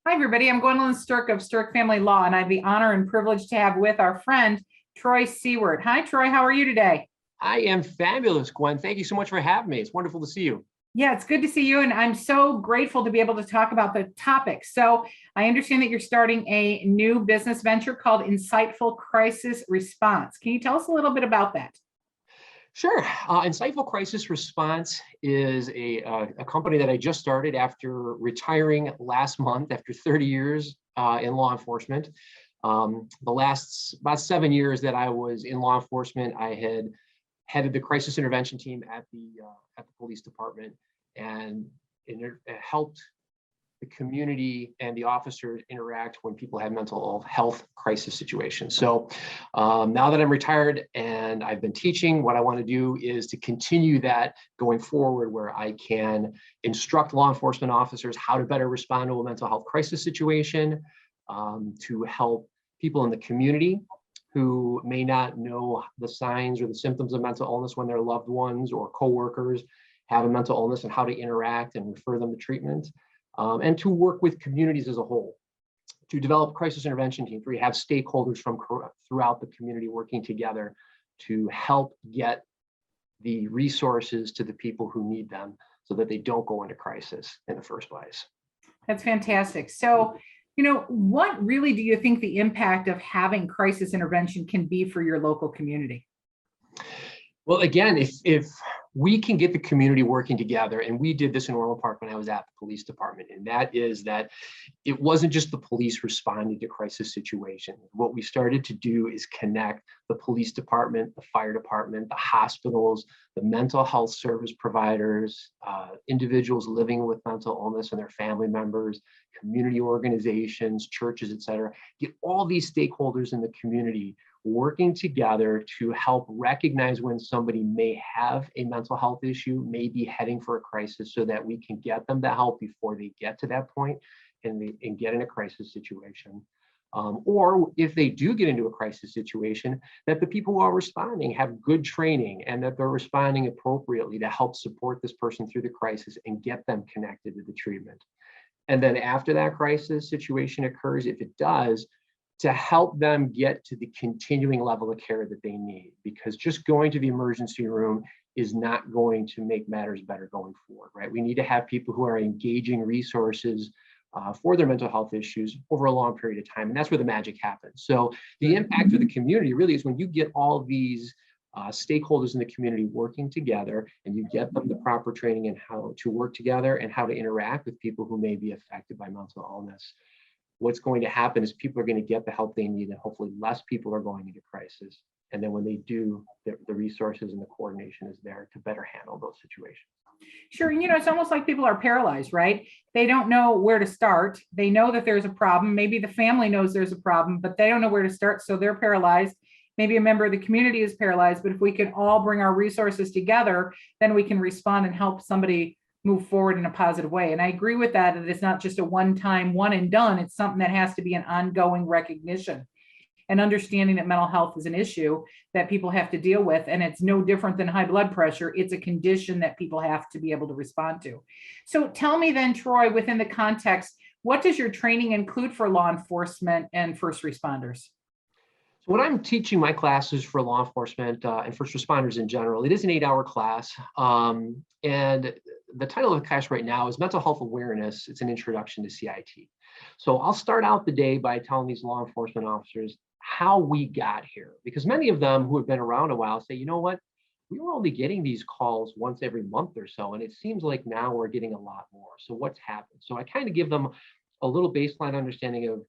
Hi, everybody. I'm Gwendolyn Sterk of Sterk Family Law, and I have the honor and privilege to have with our friend, Troy Siewert. Hi, Troy. How are you today? I am fabulous, Gwen. Thank you so much for having me. It's wonderful to see you. Yeah, it's good to see you, and I'm so grateful to be able to talk about the topic. So I understand that you're starting a new business venture called Insightful Crisis Response. Can you tell us a little bit about that? Sure. Insightful Crisis Response is a company that I just started after retiring last month after 30 years in law enforcement. The last about 7 years that I was in law enforcement, I had headed the crisis intervention team at the police department, and it helped the community and the officers interact when people have mental health crisis situations. So now that I'm retired and I've been teaching, what I want to do is to continue that going forward, where I can instruct law enforcement officers how to better respond to a mental health crisis situation, to help people in the community who may not know the signs or the symptoms of mental illness when their loved ones or coworkers have a mental illness, and how to interact and refer them to treatment. And to work with communities as a whole, to develop crisis intervention teams where you have stakeholders from throughout the community working together to help get the resources to the people who need them so that they don't go into crisis in the first place. That's fantastic. So, what really do you think the impact of having crisis intervention can be for your local community? Well, again, if we can get the community working together, and we did this in Orland Park when I was at the police department, and that is that it wasn't just the police responding to crisis situations. What we started to do is connect the police department, the fire department, the hospitals, the mental health service providers, individuals living with mental illness and their family members, community organizations, churches, et cetera. Get all these stakeholders in the community working together to help recognize when somebody may have a mental health issue, may be heading for a crisis, so that we can get them the help before they get to that point and get in a crisis situation. Or if they do get into a crisis situation, that the people who are responding have good training and that they're responding appropriately to help support this person through the crisis and get them connected to the treatment. And then after that crisis situation occurs, if it does, to help them get to the continuing level of care that they need, because just going to the emergency room is not going to make matters better going forward, right? We need to have people who are engaging resources for their mental health issues over a long period of time, and that's where the magic happens. So the impact of the community really is when you get all these stakeholders in the community working together, and you get them the proper training in how to work together and how to interact with people who may be affected by mental illness. What's going to happen is people are going to get the help they need, and hopefully less people are going into crisis. And then when they do, the resources and the coordination is there to better handle those situations. Sure. It's almost like people are paralyzed, right? They don't know where to start. They know that there's a problem. Maybe the family knows there's a problem, but they don't know where to start. So they're paralyzed. Maybe a member of the community is paralyzed, but if we can all bring our resources together, then we can respond and help somebody move forward in a positive way. And I agree with that. It's not just a one-time, one and done. It's something that has to be an ongoing recognition and understanding that mental health is an issue that people have to deal with. And it's no different than high blood pressure. It's a condition that people have to be able to respond to. So tell me then, Troy, within the context, what does your training include for law enforcement and first responders? So when I'm teaching my classes for law enforcement and first responders in general, it is an 8-hour class. And the title of the class right now is Mental Health Awareness. It's an introduction to CIT. So I'll start out the day by telling these law enforcement officers how we got here, because many of them who have been around a while say, you know what, we were only getting these calls once every month or so, and it seems like now we're getting a lot more. So what's happened? So I kind of give them a little baseline understanding of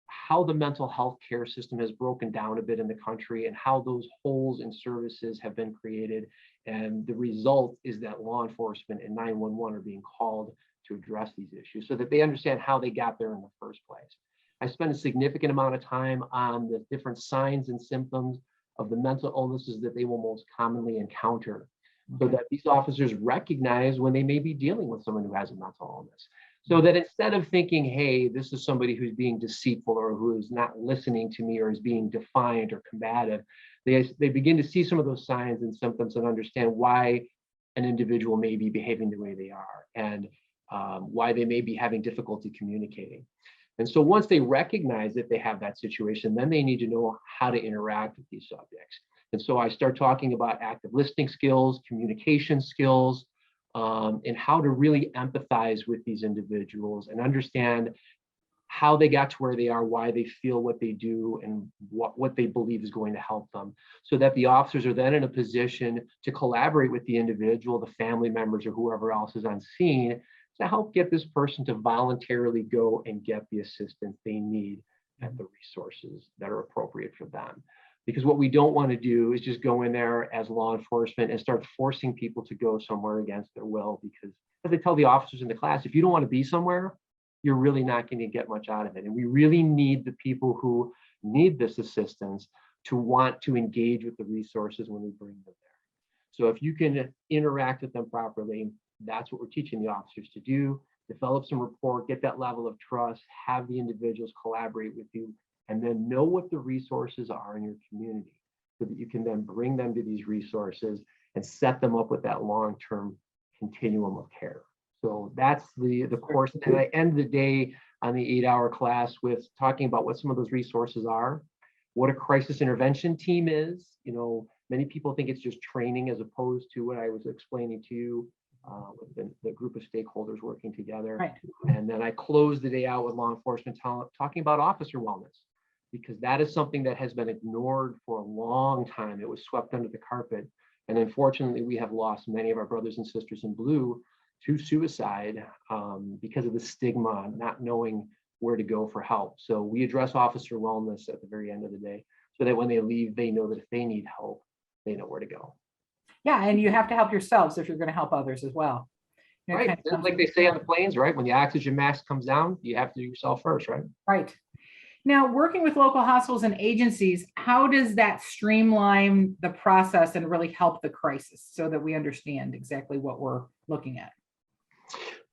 how the mental health care system has broken down a bit in the country and how those holes in services have been created. And the result is that law enforcement and 911 are being called to address these issues so that they understand how they got there in the first place. I spend a significant amount of time on the different signs and symptoms of the mental illnesses that they will most commonly encounter, so that these officers recognize when they may be dealing with someone who has a mental illness. So that instead of thinking, hey, this is somebody who's being deceitful or who is not listening to me or is being defiant or combative, they begin to see some of those signs and symptoms and understand why an individual may be behaving the way they are and why they may be having difficulty communicating. And so once they recognize that they have that situation, then they need to know how to interact with these subjects. And so I start talking about active listening skills, communication skills, and how to really empathize with these individuals and understand how they got to where they are, why they feel what they do, and what they believe is going to help them, so that the officers are then in a position to collaborate with the individual, the family members, or whoever else is on scene to help get this person to voluntarily go and get the assistance they need and the resources that are appropriate for them. Because what we don't want to do is just go in there as law enforcement and start forcing people to go somewhere against their will, because as they tell the officers in the class, if you don't want to be somewhere, you're really not going to get much out of it. And we really need the people who need this assistance to want to engage with the resources when we bring them there. So if you can interact with them properly, that's what we're teaching the officers to do. Develop some rapport, get that level of trust, have the individuals collaborate with you, and then know what the resources are in your community so that you can then bring them to these resources and set them up with that long-term continuum of care. So that's the course. And I end the day on the 8-hour class with talking about what some of those resources are, what a crisis intervention team is. You know, many people think it's just training as opposed to what I was explaining to you with the group of stakeholders working together. Right. And then I close the day out with law enforcement talking about officer wellness, because that is something that has been ignored for a long time. It was swept under the carpet. And unfortunately, we have lost many of our brothers and sisters in blue to suicide because of the stigma, not knowing where to go for help. So we address officer wellness at the very end of the day, so that when they leave, they know that if they need help, they know where to go. Yeah, and you have to help yourselves if you're going to help others as well. You know, Right, kind of like they say on the planes, right? When the oxygen mask comes down, you have to do yourself first, right? Right. Now, working with local hospitals and agencies, how does that streamline the process and really help the crisis so that we understand exactly what we're looking at?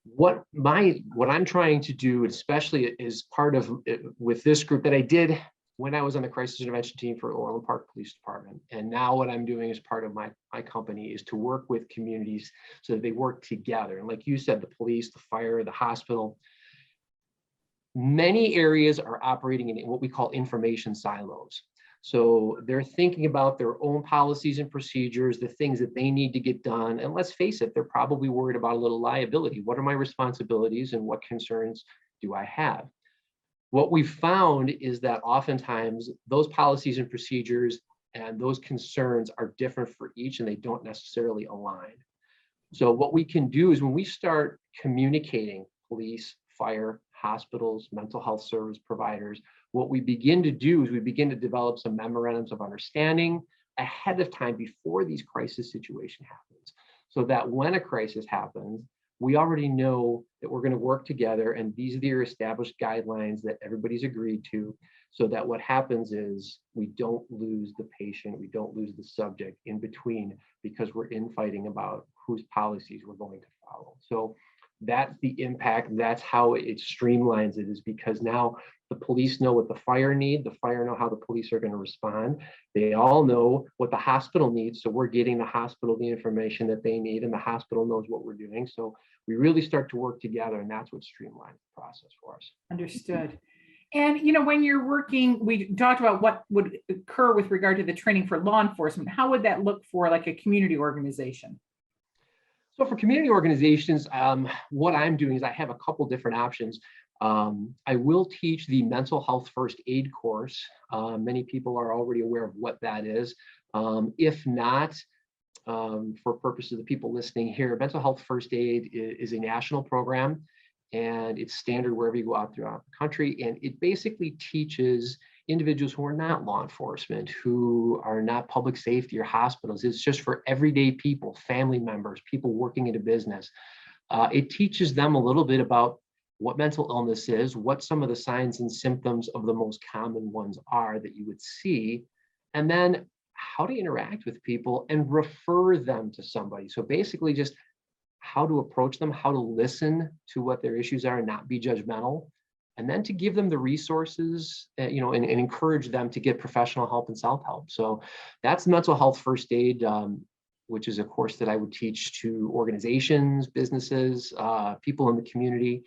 What I'm trying to do, especially is part of with this group that I did when I was on the crisis intervention team for Orland Park Police Department, and now what I'm doing as part of my company is to work with communities so that they work together. And like you said, the police, the fire, the hospital, many areas are operating in what we call information silos. So they're thinking about their own policies and procedures, the things that they need to get done. And let's face it, they're probably worried about a little liability. What are my responsibilities and what concerns do I have? What we've found is that oftentimes those policies and procedures and those concerns are different for each, and they don't necessarily align. So what we can do is when we start communicating, police, fire, hospitals, mental health service providers, what we begin to do is we begin to develop some memorandums of understanding ahead of time before these crisis situation happens, so that when a crisis happens, we already know that we're going to work together, and these are the established guidelines that everybody's agreed to, so that what happens is we don't lose the patient, we don't lose the subject in between, because we're infighting about whose policies we're going to follow. So that's the impact. That's how it streamlines it, is because now the police know what the fire need, the fire know how the police are going to respond. They all know what the hospital needs. So we're getting the hospital the information that they need, and the hospital knows what we're doing. So we really start to work together, and that's what streamlines the process for us. Understood. And, you know, when you're working, we talked about what would occur with regard to the training for law enforcement. How would that look for like a community organization? So for community organizations, what I'm doing is I have a couple different options. I will teach the mental health first aid course. Many people are already aware of what that is. If not, for purposes of the people listening here, mental health first aid is a national program, and it's standard wherever you go out throughout the country. And it basically teaches individuals who are not law enforcement, who are not public safety or hospitals. It's just for everyday people, family members, people working in a business. It teaches them a little bit about what mental illness is, what some of the signs and symptoms of the most common ones are that you would see, and then how to interact with people and refer them to somebody. So basically just how to approach them, how to listen to what their issues are and not be judgmental, and then to give them the resources, and encourage them to get professional help and self-help. So that's mental health first aid, which is a course that I would teach to organizations, businesses, people in the community.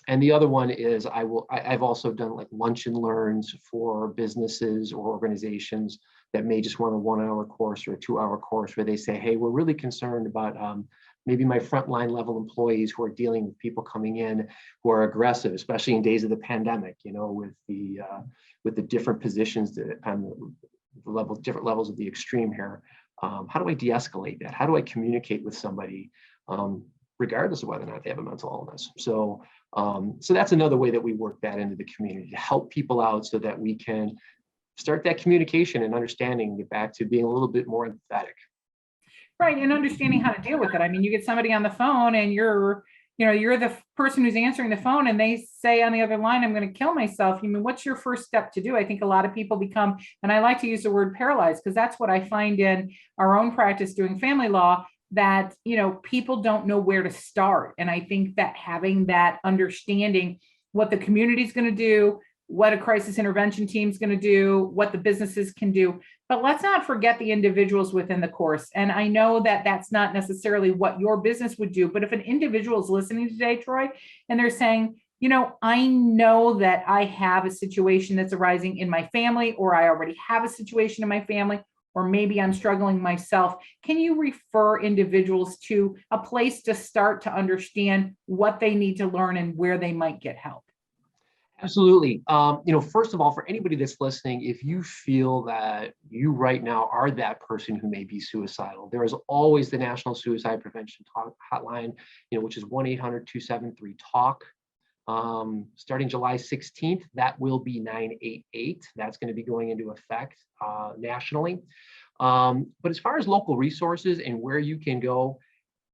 And the other one is I've also done like lunch and learns for businesses or organizations that may just want a 1-hour course or a 2-hour course where they say, hey, we're really concerned about maybe my frontline level employees who are dealing with people coming in who are aggressive, especially in days of the pandemic, with the different positions that on the different levels of the extreme here. How do I de-escalate that? How do I communicate with somebody, regardless of whether or not they have a mental illness? So that's another way that we work that into the community to help people out so that we can start that communication and understanding, get back to being a little bit more empathetic. Right, and understanding how to deal with it. I mean, you get somebody on the phone and you're the person who's answering the phone and they say on the other line, I'm going to kill myself. I mean, what's your first step to do? I think a lot of people become, and I like to use the word paralyzed because that's what I find in our own practice doing family law, that, people don't know where to start. And I think that having that understanding what the community is going to do, what a crisis intervention team is going to do, what the businesses can do. But let's not forget the individuals within the course. And I know that that's not necessarily what your business would do, but if an individual is listening today, Troy, and they're saying, I know that I have a situation that's arising in my family, or I already have a situation in my family, or maybe I'm struggling myself. Can you refer individuals to a place to start to understand what they need to learn and where they might get help? Absolutely. First of all, for anybody that's listening, if you feel that you right now are that person who may be suicidal, there is always the National Suicide Prevention Hotline, which is 1-800-273-TALK. Starting July 16th, that will be 988. That's going to be going into effect nationally. But as far as local resources and where you can go,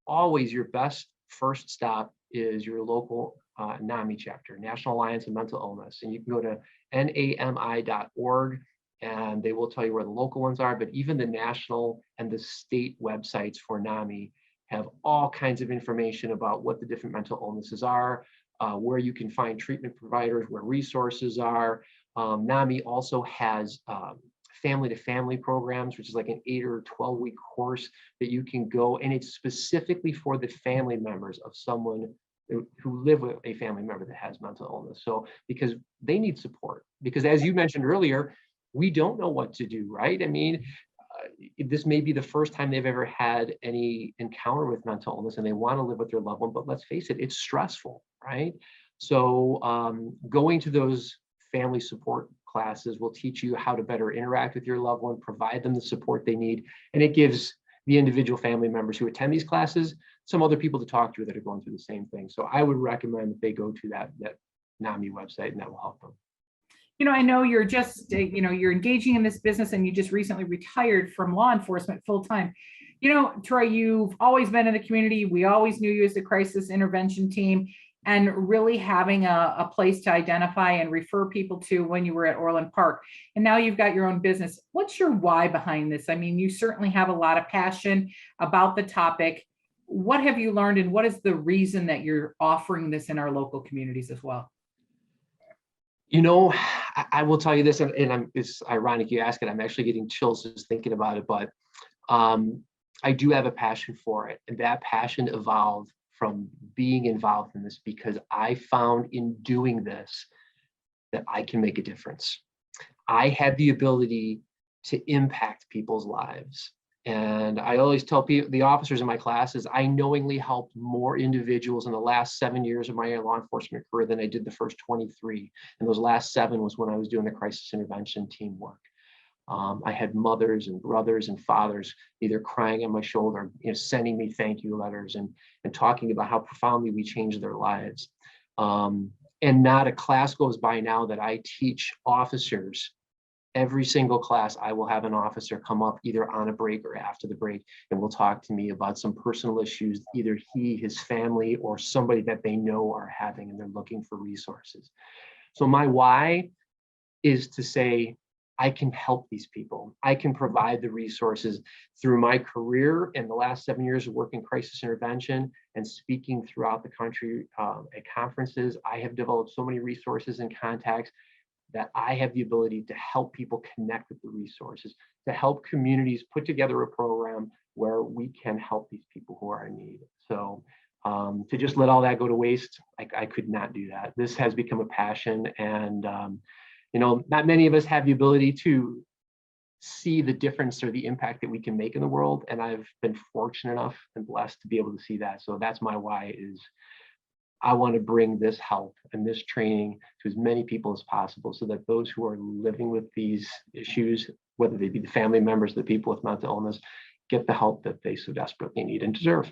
always your best first stop is your local NAMI chapter, National Alliance of Mental Illness. And you can go to nami.org and they will tell you where the local ones are, but even the national and the state websites for NAMI have all kinds of information about what the different mental illnesses are, where you can find treatment providers, where resources are. NAMI also has family-to-family programs, which is like an 8 or 12-week course that you can go, and it's specifically for the family members of someone who live with a family member that has mental illness. So because they need support, because as you mentioned earlier, we don't know what to do, right? I mean, this may be the first time they've ever had any encounter with mental illness and they want to live with their loved one, but let's face it, it's stressful, right? So going to those family support classes will teach you how to better interact with your loved one, provide them the support they need, and it gives the individual family members who attend these classes some other people to talk to that are going through the same thing. So I would recommend that they go to that NAMI website, and that will help them. I know you're just, you're engaging in this business and you just recently retired from law enforcement full time. Troy, you've always been in the community. We always knew you as the crisis intervention team, and really having a place to identify and refer people to when you were at Orland Park. And now you've got your own business. What's your why behind this? I mean, you certainly have a lot of passion about the topic. What have you learned, and what is the reason that you're offering this in our local communities as well? I will tell you this, and it's ironic you ask it. I'm actually getting chills just thinking about it, but I do have a passion for it. And that passion evolved from being involved in this because I found in doing this that I can make a difference. I have the ability to impact people's lives. And I always tell people, the officers in my classes, I knowingly helped more individuals in the last 7 years of my law enforcement career than I did the first 23. And those last 7 was when I was doing the crisis intervention team work. I had mothers and brothers and fathers either crying on my shoulder, sending me thank you letters and talking about how profoundly we changed their lives. And not a class goes by now that I teach officers. Every single class, I will have an officer come up either on a break or after the break, and will talk to me about some personal issues, either he, his family, or somebody that they know are having, and they're looking for resources. So my why is to say, I can help these people. I can provide the resources through my career and the last 7 years of working crisis intervention and speaking throughout the country at conferences. I have developed so many resources and contacts that I have the ability to help people connect with the resources, to help communities put together a program where we can help these people who are in need. So To just let all that go to waste, I could not do that. This has become a passion, and not many of us have the ability to see the difference or the impact that we can make in the world. And I've been fortunate enough and blessed to be able to see that. So that's my why, is I want to bring this help and this training to as many people as possible, so that those who are living with these issues, whether they be the family members, the people with mental illness, get the help that they so desperately need and deserve.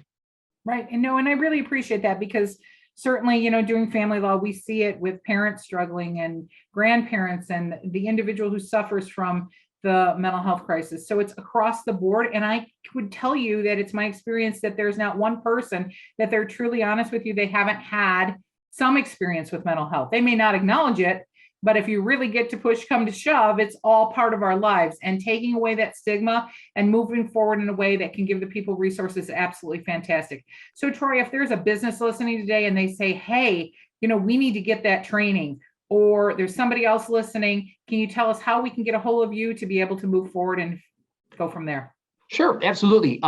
Right. And I really appreciate that, because certainly, doing family law, we see it with parents struggling and grandparents and the individual who suffers from the mental health crisis. So it's across the board. And I would tell you that it's my experience that there's not one person that they're truly honest with you, they haven't had some experience with mental health. They may not acknowledge it, but if you really get to push come to shove, it's all part of our lives. And taking away that stigma and moving forward in a way that can give the people resources is absolutely fantastic. So Troy, if there's a business listening today and they say, hey, we need to get that training, or there's somebody else listening, can you tell us how we can get a hold of you to be able to move forward and go from there? Sure, absolutely.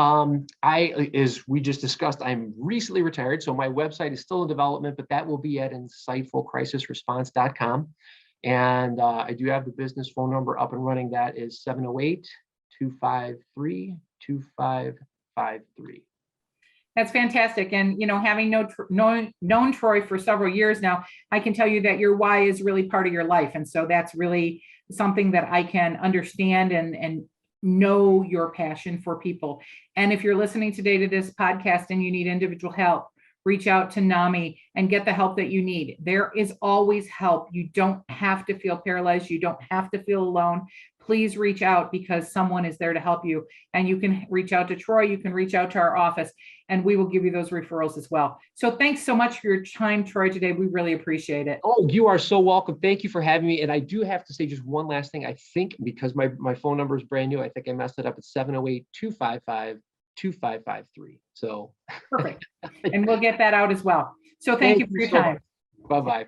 As we just discussed, I'm recently retired, so my website is still in development, but that will be at insightfulcrisisresponse.com. And I do have the business phone number up and running. That is 708-253-2553. That's fantastic. And, having known Troy for several years now, I can tell you that your why is really part of your life. And so that's really something that I can understand and know your passion for people. And if you're listening today to this podcast and you need individual help, reach out to NAMI and get the help that you need. There is always help. You don't have to feel paralyzed. You don't have to feel alone. Please reach out, because someone is there to help you. And you can reach out to Troy. You can reach out to our office, and we will give you those referrals as well. So thanks so much for your time, Troy, today. We really appreciate it. Oh, you are so welcome. Thank you for having me. And I do have to say just one last thing. I think, because my phone number is brand new, I think I messed it up. It's 708-255-2553. So perfect. And we'll get that out as well. So thank you for your time. Bye-bye.